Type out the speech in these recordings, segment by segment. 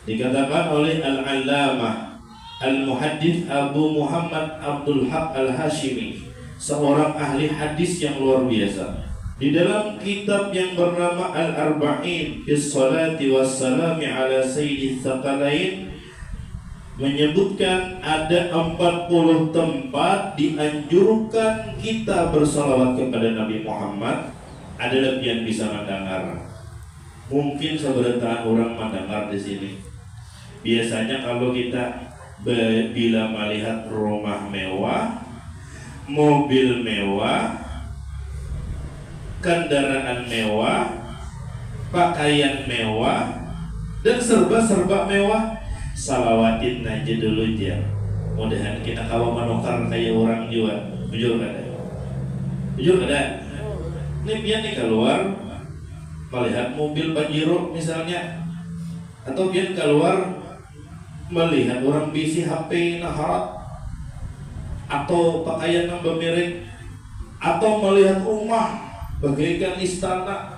Dikatakan oleh Al-Allamah Al-Muhaddits Abu Muhammad Abdul Haq Al-Hashimi, seorang ahli hadis yang luar biasa. Di dalam kitab yang bernama Al-Arba'in Fis Salati Wassalami Ala Sayyidis Tsaqalain, menyebutkan ada 40 tempat dianjurkan kita bersalawat kepada Nabi Muhammad. Ada yang bisa mendengar. Mungkin seberapa orang mendengar di sini. Biasanya kalau kita bila melihat rumah mewah, mobil mewah, kendaraan mewah, pakaian mewah, dan serba-serba mewah, salawatin aja dulu aja. Mudahan kita kalau menukar kayak orang juga. Jujur kada? Jujur kada? Ini biar nih keluar melihat mobil Pajero misalnya, atau biar keluar melihat orang bisi HP naharat, atau pakaian yang bermerek, atau melihat rumah bagaikan istana,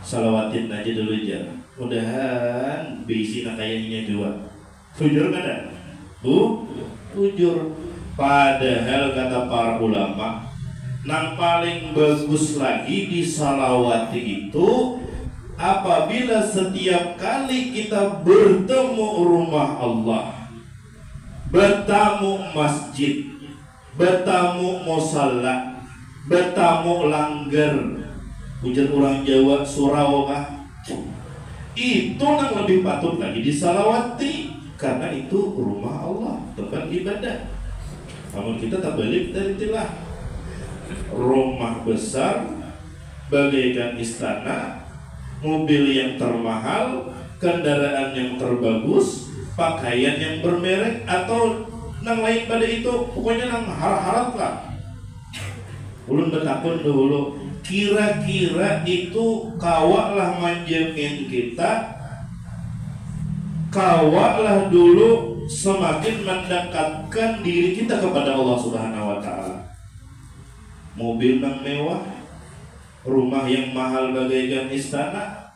salawatin aja dulu aja. Mudahan bisi nak kayaknya juga. Jujur kan? Jujur. Padahal kata para ulama, yang paling bagus lagi di salawati itu apabila setiap kali kita bertemu rumah Allah, bertamu masjid, bertamu musalla, bertamu langgar, ujar orang Jawa surau kah? Itu yang lebih patut lagi disalawati, karena itu rumah Allah, tempat ibadah. Namun kita tak balik dari itulah. Rumah besar bagaikan istana, mobil yang termahal, kendaraan yang terbagus, pakaian yang bermerek, atau nang lain pada itu, pokoknya nang harap-harap lah. Ulun bertakun dulu, kira-kira itu kawaklah manjamin kita, kawaklah dulu semakin mendekatkan diri kita kepada Allah Subhanahu wa Ta'ala. Mobil yang mewah, rumah yang mahal bagaikan istana,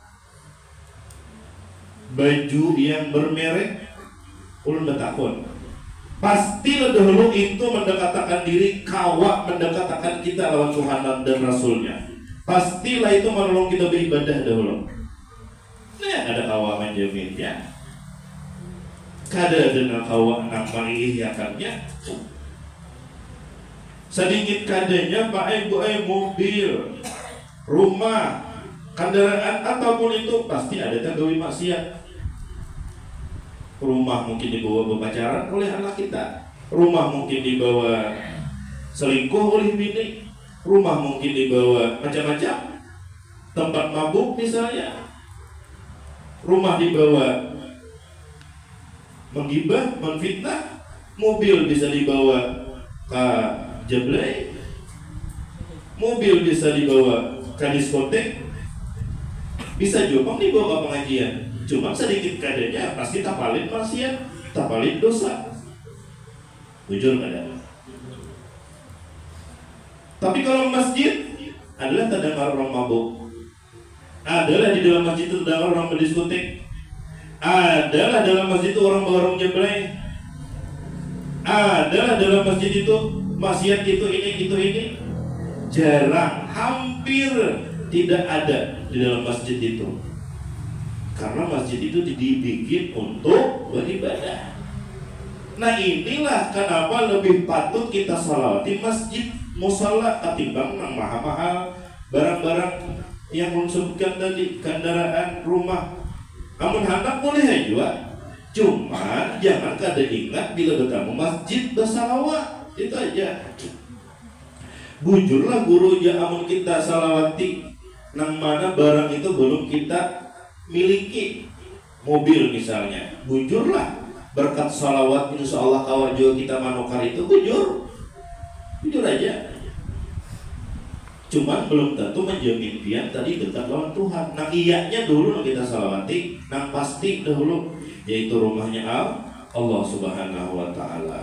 baju yang bermerek, ulun bertakun, pastilah dahulu itu mendekatkan diri, kawak mendekatkan kita lawan Tuhan dan Rasulnya. Pastilah itu menolong kita beribadah dahulu. Nah, ada kawak menjamin ya. Kada dengan kawak nak mengiyakannya. Sedikit kadanya Pak Ibu mobil, rumah, kendaraan apapun itu pasti ada tanggawi maksiat. Rumah mungkin dibawa berpacaran oleh anak kita, rumah mungkin dibawa selingkuh oleh bini, rumah mungkin dibawa macam-macam, tempat mabuk misalnya, rumah dibawa menggibah, menfitnah, mobil bisa dibawa ke jeblay, mobil bisa dibawa ke diskotek, bisa juga dibawa ke pengajian. Cuma sedikit kadanya pasti tapalin maksiat, tapalin dosa. Jujur kada? Tapi kalau masjid adalah terdengar orang mabuk, adalah di dalam masjid itu terdengar orang berdiskotek, adalah dalam masjid itu orang bareng jeblay, adalah dalam masjid itu maksiat ini, jarang, hampir tidak ada di dalam masjid itu. Karena masjid itu dibikin untuk beribadah. Nah inilah kenapa lebih patut kita salawati masjid, musalla ketimbang yang mahal-mahal, barang-barang yang disebutkan tadi, kendaraan, rumah. Namun hendak boleh juga. Cuma jangan kada ingat bila bertemu masjid bersalawat. Itu aja. Bujurlah guru ya amun kita salawati nang mana barang itu belum kita miliki. Mobil misalnya, bujurlah berkat salawat insya Allah kawat juga kita manukar itu bujur aja. Cuman belum tentu menjamin pian tadi dekat lawan Tuhan. Nah iyanya dulu kita salawati, nang pasti dahulu yaitu rumahnya Allah Subhanahu wa Ta'ala.